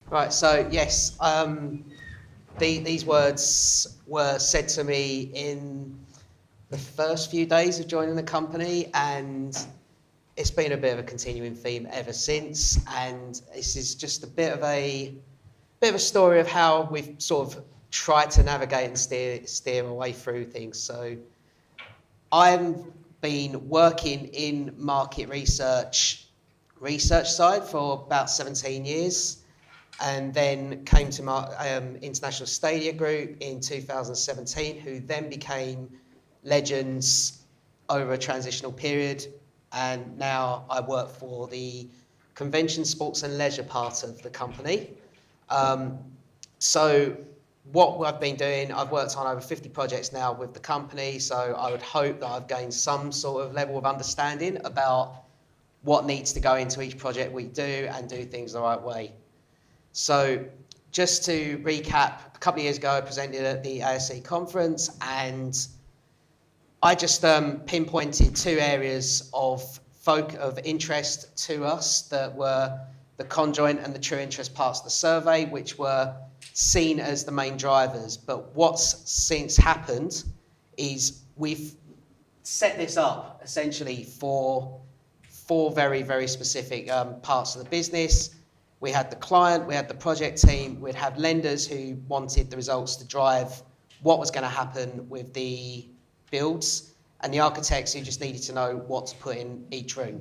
Right, so yes, these words were said to me in the first few days of joining the company, and it's been a bit of a continuing theme ever since. And this is just a bit of a story of how we've sort of tried to navigate and steer away through things. So I've been working in market research side for about 17 years, and then came to International Stadia Group in 2017, who then became legends over a transitional period. And now I work for the convention, sports and leisure part of the company. Um, so what I've been doing, I've worked on over 50 projects now with the company, so I would hope that I've gained some sort of level of understanding about what needs to go into each project we do and do things the right way. So just to recap, a couple of years ago I presented at the ASC conference, and I just pinpointed two areas of interest to us that were the conjoint and the true interest parts of the survey, which were seen as the main drivers. But what's since happened is we've set this up essentially for four very, very specific parts of the business. We had the client, we had the project team, we'd have lenders who wanted the results to drive what was going to happen with the builds, and the architects who just needed to know what to put in each room.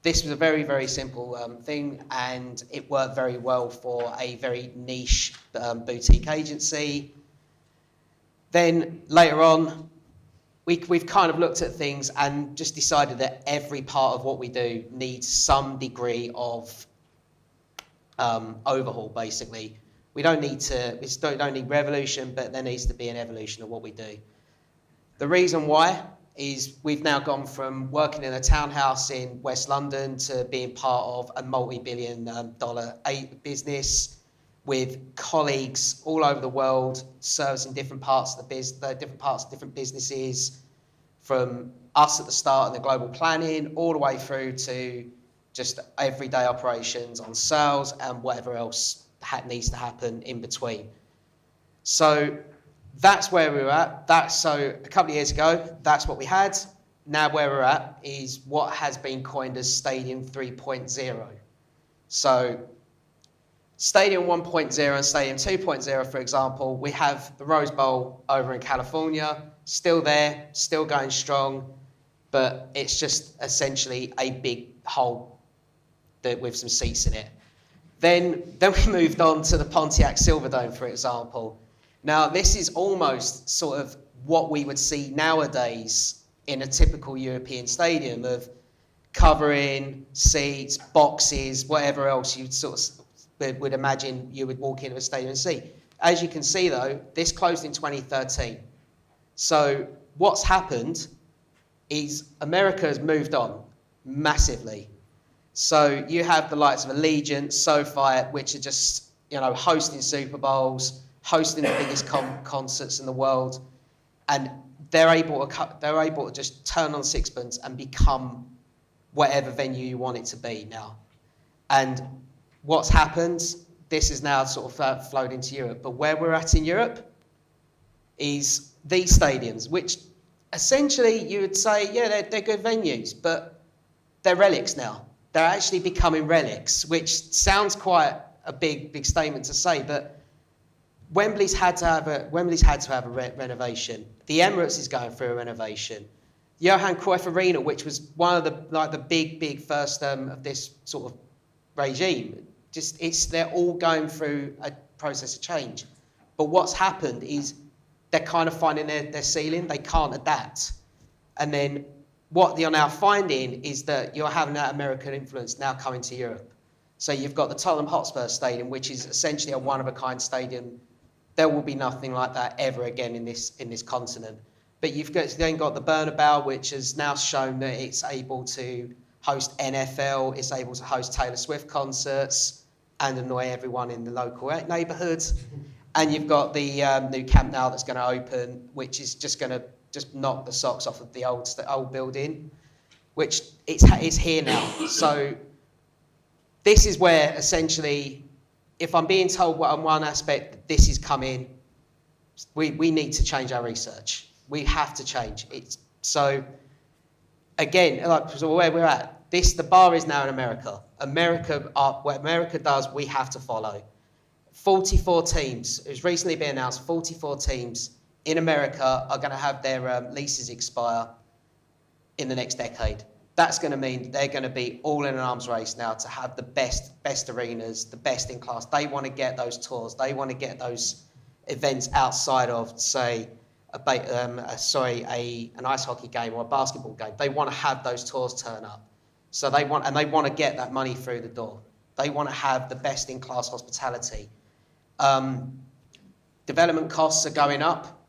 This was a very, very simple thing, and it worked very well for a very niche boutique agency. Then later on, we've kind of looked at things and just decided that every part of what we do needs some degree of overhaul, basically. We don't need revolution, but there needs to be an evolution of what we do. The reason why is we've now gone from working in a townhouse in West London to being part of a multi-billion dollar business with colleagues all over the world servicing different parts of different businesses, from us at the start of the global planning all the way through to just everyday operations on sales and whatever else needs to happen in between. So that's where we were at. So a couple of years ago, that's what we had. Now where we're at is what has been coined as Stadium 3.0. So Stadium 1.0 and Stadium 2.0, for example, we have the Rose Bowl over in California, still there, still going strong, but it's just essentially a big hole with some seats in it. Then we moved on to the Pontiac Silverdome, for example. Now, this is almost sort of what we would see nowadays in a typical European stadium, of covering, seats, boxes, whatever else you'd sort of would imagine you would walk into a stadium and see. As you can see, though, this closed in 2013. So what's happened is America has moved on massively. So you have the likes of Allegiant, SoFi, which are just, hosting Super Bowls, hosting the biggest concerts in the world, and they're able to just turn on sixpence and become whatever venue you want it to be now. And what's happened, this is now sort of flowed into Europe, but where we're at in Europe is these stadiums, which essentially you would say, yeah, they're good venues, but they're relics now. They're actually becoming relics, which sounds quite a big statement to say, but Wembley's had to have a renovation. The Emirates is going through a renovation. Johan Cruyff Arena, which was one of the big first of this sort of regime, they're all going through a process of change. But what's happened is they're kind of finding their ceiling. They can't adapt, and then what you're now finding is that you're having that American influence now coming to Europe. So you've got the Tottenham Hotspur Stadium, which is essentially a one-of-a-kind stadium. There will be nothing like that ever again in this continent. But you've then got the Bernabeu, which has now shown that it's able to host NFL, it's able to host Taylor Swift concerts and annoy everyone in the local neighbourhood. And you've got the new Camp Nou that's going to open, which is just going to knock the socks off of the old building, which it's here now. So this is where essentially if I'm being told on one aspect that this is coming, we need to change our research. We have to change it. So again, so where we're at, the bar is now in America. What America does, we have to follow. 44 teams, it's recently been announced, 44 teams in America are going to have their leases expire in the next decade. That's going to mean they're going to be all in an arms race now to have the best arenas, the best in class. They want to get those tours. They want to get those events outside of, say, an ice hockey game or a basketball game. They want to have those tours turn up. So they want to get that money through the door. They want to have the best in class hospitality. Development costs are going up.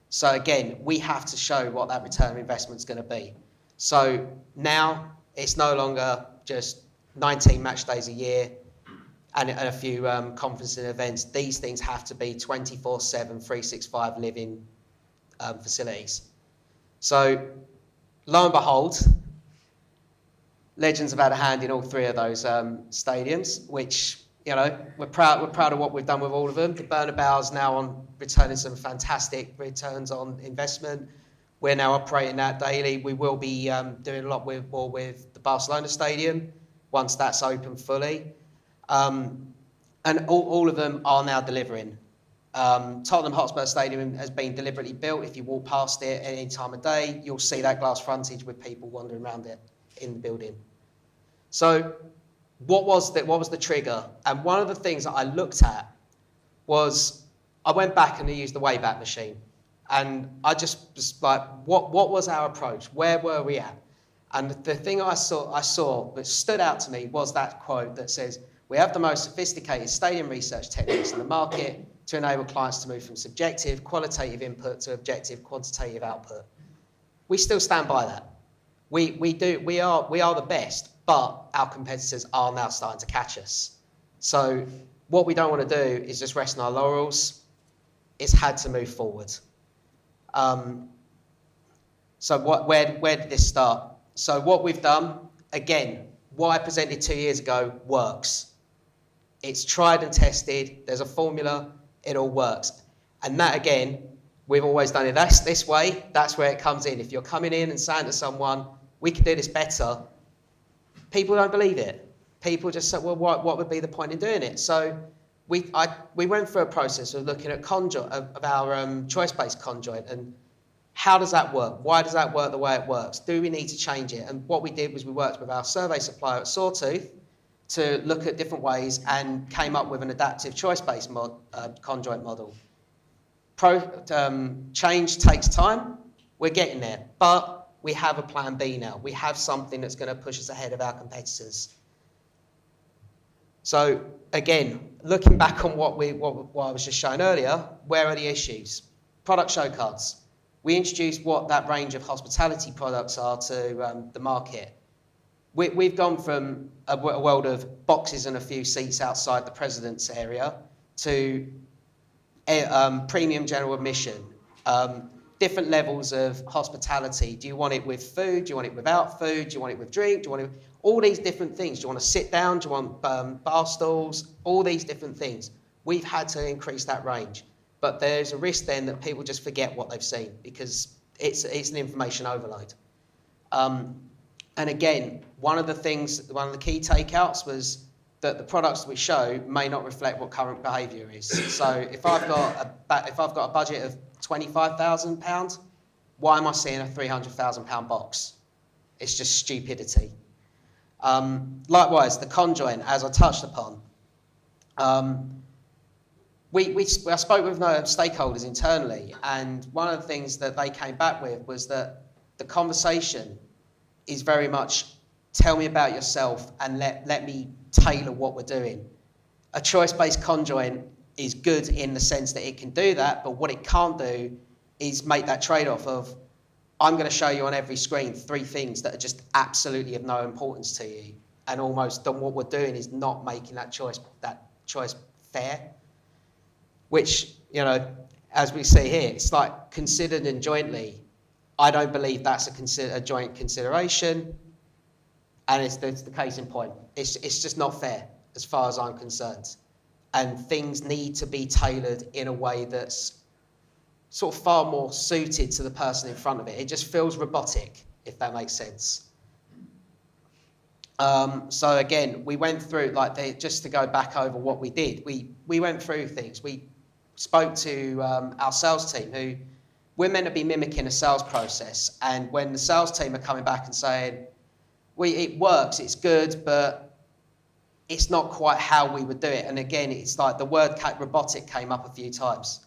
So again, we have to show what that return of investment is going to be. So now it's no longer just 19 match days a year and a few conferences and events. These things have to be 24/7, 365 living facilities. So lo and behold, Legends have had a hand in all three of those stadiums, which, you know, we're proud of what we've done with all of them. The Bernabeu's now on returning some fantastic returns on investment. We're now operating that daily. We will be doing a lot more with the Barcelona Stadium once that's open fully. And all of them are now delivering. Tottenham Hotspur Stadium has been deliberately built. If you walk past it at any time of day, you'll see that glass frontage with people wandering around it in the building. So what was the trigger? And one of the things that I looked at was I went back and I used the Wayback Machine. And I just was like, what was our approach? Where were we at? And the thing I saw that stood out to me was that quote that says, "We have the most sophisticated stadium research techniques in the market to enable clients to move from subjective, qualitative input to objective, quantitative output." We still stand by that. We are the best, but our competitors are now starting to catch us. So what we don't want to do is just rest on our laurels. It's had to move forward. So where did this start? So what we've done, again, what I presented 2 years ago works. It's tried and tested. There's a formula. It all works. And that, again, we've always done it this way. That's where it comes in. If you're coming in and saying to someone, we can do this better, people don't believe it. People just say, well, what would be the point in doing it? So we went through a process of looking at our choice-based conjoint and how does that work? Why does that work the way it works? Do we need to change it? And what we did was we worked with our survey supplier at Sawtooth to look at different ways and came up with an adaptive choice-based conjoint model. Change takes time. We're getting there. But we have a plan B now. We have something that's going to push us ahead of our competitors. So again, looking back on what I was just showing earlier, where are the issues? Product show cards. We introduced what that range of hospitality products are to the market. We've gone from a world of boxes and a few seats outside the president's area to premium general admission, different levels of hospitality. Do you want it with food? Do you want it without food? Do you want it with drink? Do you want it with all these different things? Do you want to sit down? Do you want bar stools? All these different things. We've had to increase that range. But there's a risk then that people just forget what they've seen because it's an information overload. And again, one of the key takeouts was that the products that we show may not reflect what current behaviour is. So if I've got a budget of £25,000, why am I seeing a £300,000 box? It's just stupidity. Likewise, the conjoint, as I touched upon. I spoke with stakeholders internally, and one of the things that they came back with was that the conversation is very much, tell me about yourself and let me tailor what we're doing. A choice-based conjoint is good in the sense that it can do that, but what it can't do is make that trade-off of, I'm going to show you on every screen 3 things that are just absolutely of no importance to you, and almost what we're doing is not making that choice fair. Which, you know, as we see here, it's like considered and jointly. I don't believe that's a joint consideration, and it's the case in point. It's just not fair as far as I'm concerned. and things need to be tailored in a way that's sort of far more suited to the person in front of it. It just feels robotic, if that makes sense. So again, we went through, just to go back over what we did, we went through things. We spoke to our sales team, who we're meant to be mimicking a sales process. And when the sales team are coming back and saying, it works, it's good, but it's not quite how we would do it. And again, it's like the word robotic came up a few times.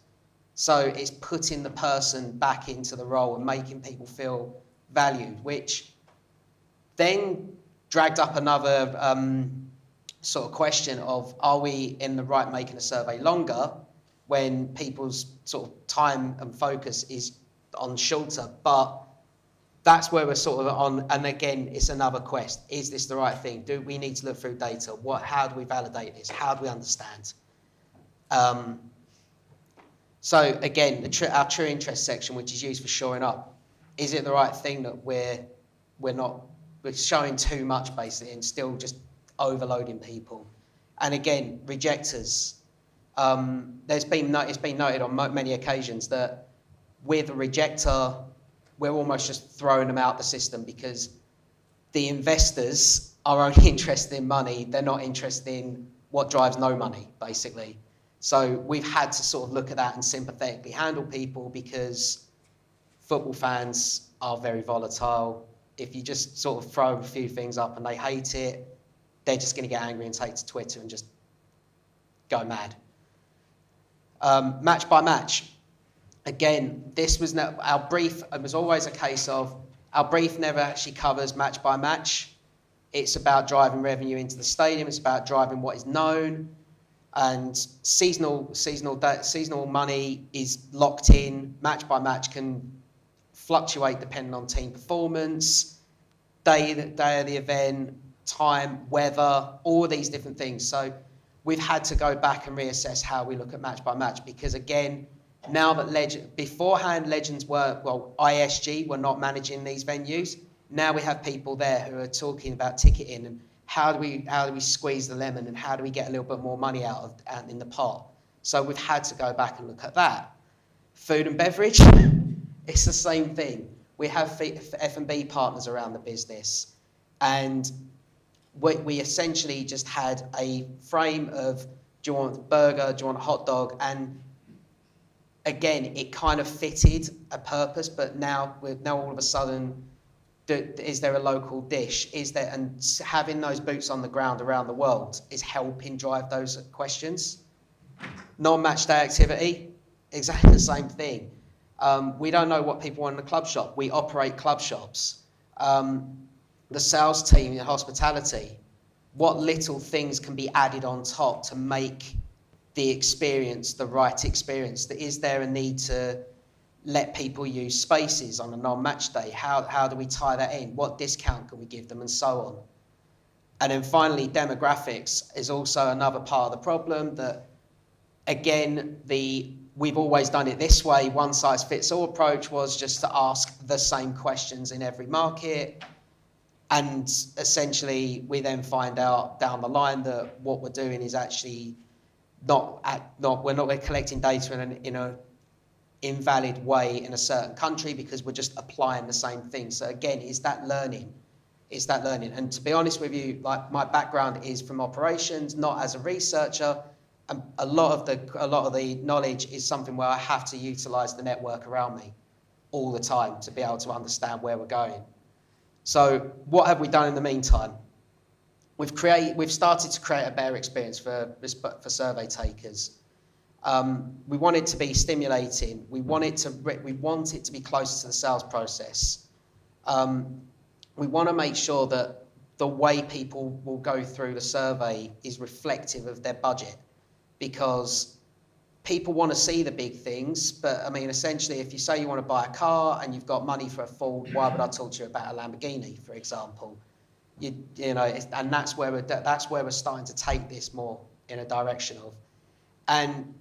So it's putting the person back into the role and making people feel valued, which then dragged up another sort of question of, are we in the right making a survey longer when people's sort of time and focus is on shorter? But that's where we're sort of on, and again, it's another quest. Is this the right thing? Do we need to look through data? How do we validate this? How do we understand? So again, our true interest section, which is used for shoring up, is it the right thing that we're showing too much basically and still just overloading people? And again, rejectors. It's been noted on many occasions that with a rejector, we're almost just throwing them out the system, because the investors are only interested in money. They're not interested in what drives no money, basically. So we've had to sort of look at that and sympathetically handle people, because football fans are very volatile. If you just sort of throw a few things up and they hate it, they're just going to get angry and take to Twitter and just go mad. Match by match. Again, this was our brief. It was always a case of our brief never actually covers match by match. It's about driving revenue into the stadium. It's about driving what is known, and seasonal money is locked in. Match by match can fluctuate depending on team performance, day of the event, time, weather, all these different things. So we've had to go back and reassess how we look at match by match, because again, now that beforehand Legends ISG were not managing these venues. Now we have people there who are talking about ticketing and how do we squeeze the lemon and how do we get a little bit more money out in the pot. So we've had to go back and look at that. Food and beverage, it's the same thing. We have F&B partners around the business, and we essentially just had a frame of, do you want a burger, do you want a hot dog? And again, it kind of fitted a purpose, but now all of a sudden, is there a local dish? And having those boots on the ground around the world is helping drive those questions. Non-match day activity, exactly the same thing. We don't know what people want in a club shop. We operate club shops. The sales team in hospitality, what little things can be added on top to make the experience the right experience? Is there a need to let people use spaces on a non-match day? How do we tie that in? What discount can we give them, and so on? And then finally, demographics is also another part of the problem. That again, we've always done it this way. One size fits all approach was just to ask the same questions in every market. And essentially, we then find out down the line that what we're doing is actually we're collecting data in an invalid way in a certain country, because we're just applying the same thing. So again, is that learning? And to be honest with you, like, my background is from operations, not as a researcher. And a lot of the knowledge is something where I have to utilize the network around me all the time to be able to understand where we're going. So what have we done in the meantime? We've started to create a better experience for survey takers. We want it to be stimulating. We want it to be closer to the sales process. We want to make sure that the way people will go through the survey is reflective of their budget, because people want to see the big things. But I mean, essentially, if you say you want to buy a car and you've got money for a Ford, why would I talk to you about a Lamborghini, for example? And that's where we're starting to take this more in a direction of. And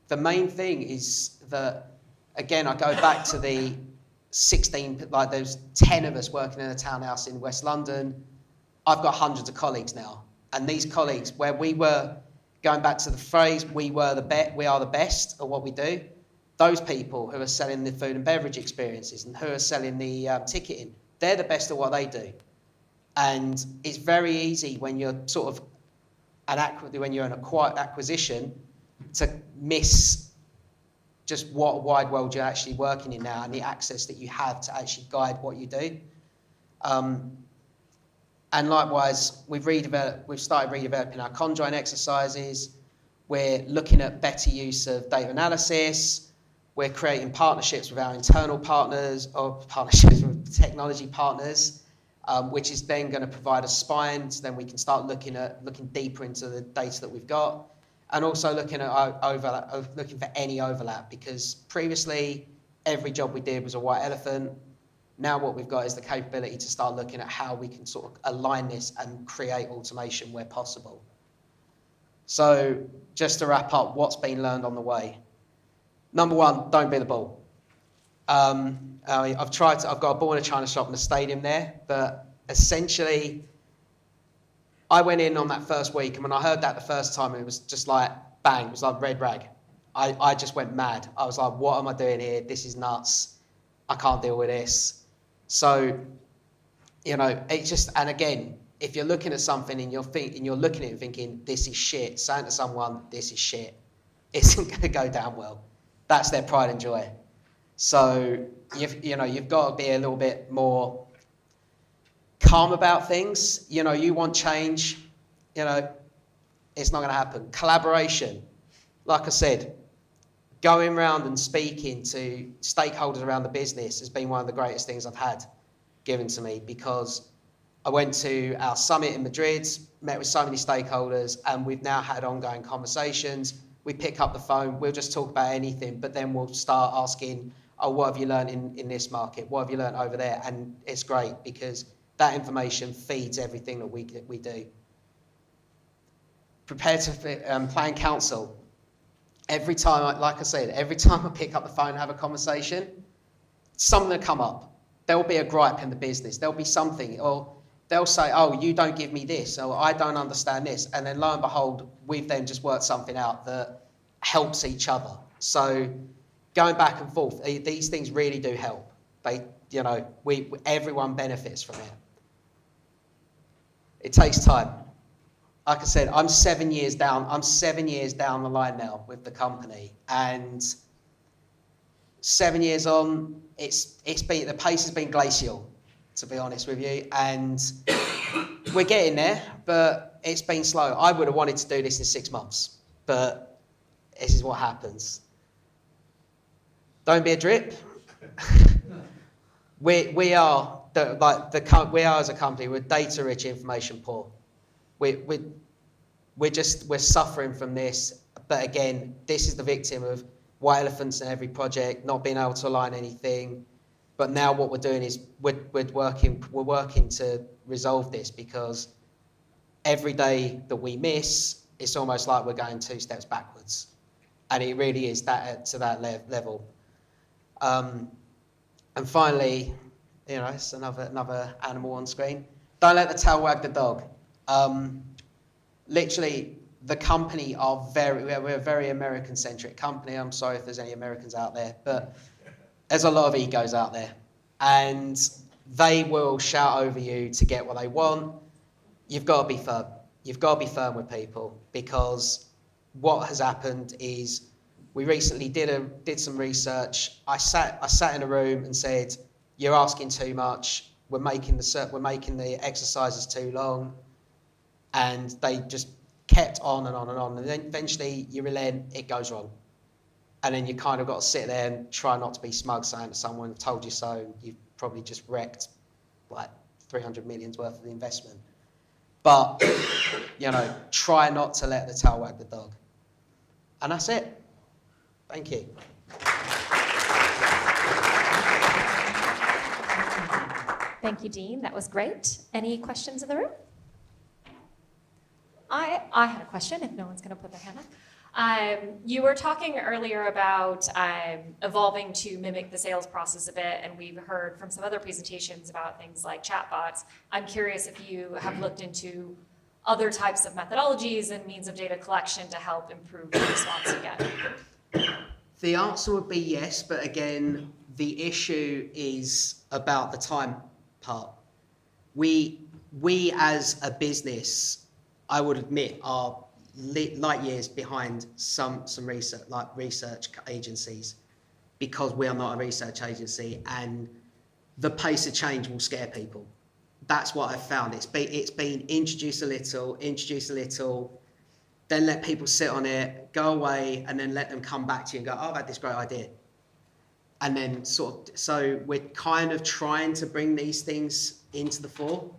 the main thing is that, again, I go back to the 16, like there's 10 of us working in a townhouse in West London. I've got hundreds of colleagues now, and these colleagues, where we were going back to the phrase, we are the best at what we do. Those people who are selling the food and beverage experiences and who are selling the ticketing, they're the best at what they do. And it's very easy when you're sort of when you're an acquisition to miss just what wide world you're actually working in now and the access that you have to actually guide what you do. And likewise, we've started redeveloping our conjoint exercises. We're looking at better use of data analysis. We're creating partnerships with our internal partners or partnerships with technology partners, which is then going to provide a spine. So then we can start looking deeper into the data that we've got, and also looking for any overlap, because previously every job we did was a white elephant. Now what we've got is the capability to start looking at how we can sort of align this and create automation where possible. So just to wrap up, what's been learned on the way? Number one, don't be the bull. I've got a ball in a china shop in the stadium there, but essentially I went in on that first week, and when I heard that the first time, it was just like bang, it was like red rag. I just went mad. I was like, what am I doing here? This is nuts. I can't deal with this. So, it's just, and again, if you're looking at something and you're looking at it and thinking, this is shit, saying to someone, this is shit, isn't going to go down well. That's their pride and joy. So, you've got to be a little bit more calm about things. You want change, it's not going to happen. Collaboration, like I said, going around and speaking to stakeholders around the business has been one of the greatest things I've had given to me, because I went to our summit in Madrid, met with so many stakeholders, and we've now had ongoing conversations. We pick up the phone, we'll just talk about anything, but then we'll start asking, what have you learned in this market? What have you learned over there? And it's great because that information feeds everything that we do. Prepare to plan council. Every time I pick up the phone and have a conversation, something will come up. There'll be a gripe in the business. There'll be something, or they'll say, oh, you don't give me this, or I don't understand this. And then lo and behold, we've then just worked something out that helps each other. So going back and forth, these things really do help. Everyone benefits from it. It takes time. Like I said, I'm 7 years down the line now with the company, and 7 years on, the pace has been glacial, to be honest with you, and we're getting there, but it's been slow. I would have wanted to do this in 6 months, but this is what happens. Don't be a drip. We are as a company, we're data rich, information poor. We're suffering from this, but again, this is the victim of white elephants in every project, not being able to align anything. But now what we're doing is we're working to resolve this, because every day that we miss, it's almost like we're going 2 steps backwards, and it really is to that level. And finally, it's another animal on screen. Don't let the tail wag the dog. Literally, the company we're a very American-centric company. I'm sorry if there's any Americans out there, but there's a lot of egos out there, and they will shout over you to get what they want. You've got to be firm. You've got to be firm with people, because what has happened is we recently did some research. I sat in a room and said, "You're asking too much. We're making the exercises too long," and they just kept on and on and on. And then eventually you relent, it goes wrong. And then you kind of got to sit there and try not to be smug, saying to someone, told you so, and you've probably just wrecked like 300 million's worth of the investment. But, try not to let the tail wag the dog. And that's it. Thank you. Thank you, Dean. That was great. Any questions in the room? I had a question, if no one's going to put their hand up. You were talking earlier about evolving to mimic the sales process a bit, and we've heard from some other presentations about things like chatbots. I'm curious if you have looked into other types of methodologies and means of data collection to help improve the response you get? The answer would be yes, but again, the issue is about the time part. We as a business, I would admit, are light years behind some research agencies, because we are not a research agency, and the pace of change will scare people. That's what I've found. It's been introduce a little, then let people sit on it, go away, and then let them come back to you and go, oh, I've had this great idea. And then so we're kind of trying to bring these things into the fore.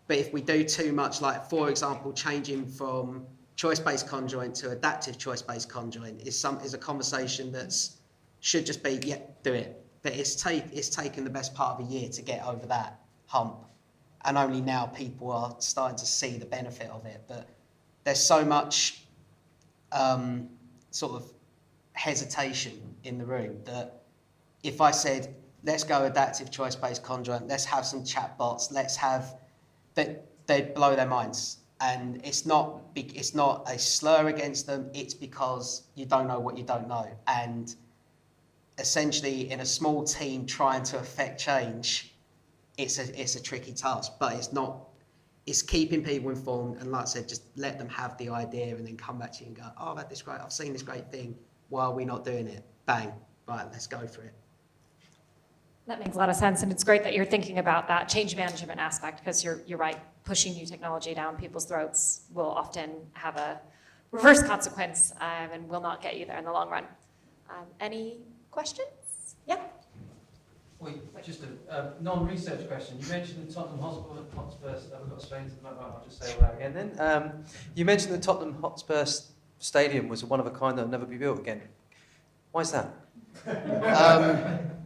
But if we do too much, like, for example, changing from choice-based conjoint to adaptive choice-based conjoint is a conversation should just be, yeah, do it. But it's taken the best part of a year to get over that hump. And only now people are starting to see the benefit of it. But there's so much sort of hesitation in the room that if I said, let's go adaptive choice-based conjoint, let's have some chat bots, they'd blow their minds. And it's not a slur against them, it's because you don't know what you don't know. And essentially, in a small team trying to affect change, it's a tricky task, but it's keeping people informed, and like I said, just let them have the idea and then come back to you and go, oh, I've seen this great thing, why are we not doing it? Bang, right, let's go for it. That makes a lot of sense, and it's great that you're thinking about that change management aspect, because you're right, pushing new technology down people's throats will often have a reverse consequence and will not get you there in the long run. Any questions? Yeah? Wait, just a non-research question. You mentioned the Tottenham Hotspur. We've got Spain to the moment. I'll just say all that again then. You mentioned the Tottenham Hotspur Stadium was one of a kind that will never be built again. Why is that?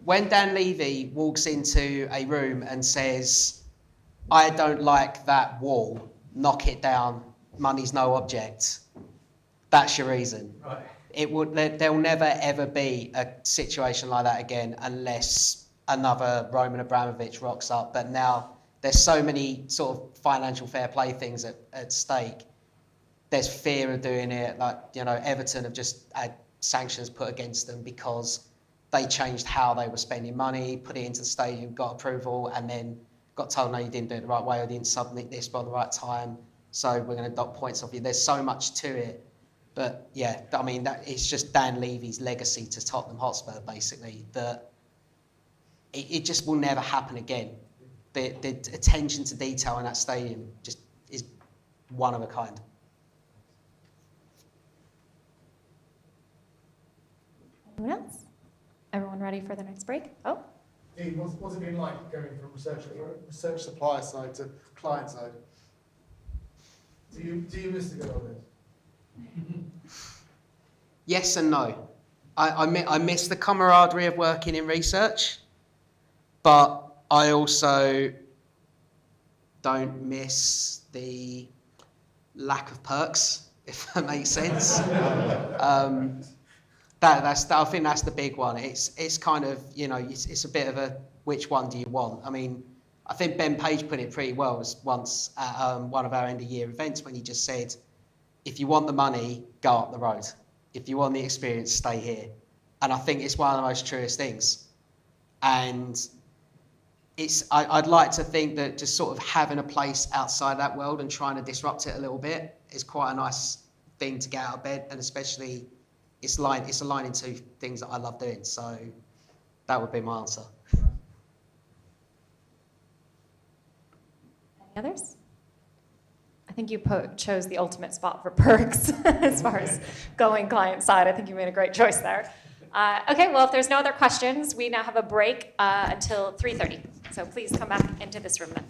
When Dan Levy walks into a room and says, I don't like that wall, knock it down, money's no object, that's your reason. Right. There will never ever be a situation like that again unless another Roman Abramovich rocks up. But now there's so many sort of financial fair play things at stake. There's fear of doing it. Like, Everton have just had sanctions put against them because they changed how they were spending money, put it into the stadium, got approval, and then got told, no, you didn't do it the right way, or didn't submit this by the right time, so we're going to dock points off you. There's so much to it. But yeah, I mean, it's just Dan Levy's legacy to Tottenham Hotspur, basically, that it just will never happen again. The attention to detail in that stadium just is one of a kind. Anyone else? Everyone ready for the next break? Oh. Ian, what's it been like going from research supplier side to client side? Do you miss the good old days? Yes and no. I miss the camaraderie of working in research, but I also don't miss the lack of perks, if that makes sense. I think that's the big one. It's kind of, it's a bit of a which one do you want? I mean, I think Ben Page put it pretty well once at one of our end of year events when he just said, if you want the money, go up the road. If you want the experience, stay here. And I think it's one of the most truest things. And I'd like to think that just sort of having a place outside that world and trying to disrupt it a little bit is quite a nice thing to get out of bed, and especially it's aligning to things that I love doing. So that would be my answer. Any others? I think you chose the ultimate spot for perks as far as going client side. I think you made a great choice there. Okay, well, if there's no other questions, we now have a break until 3:30. So please come back into this room then.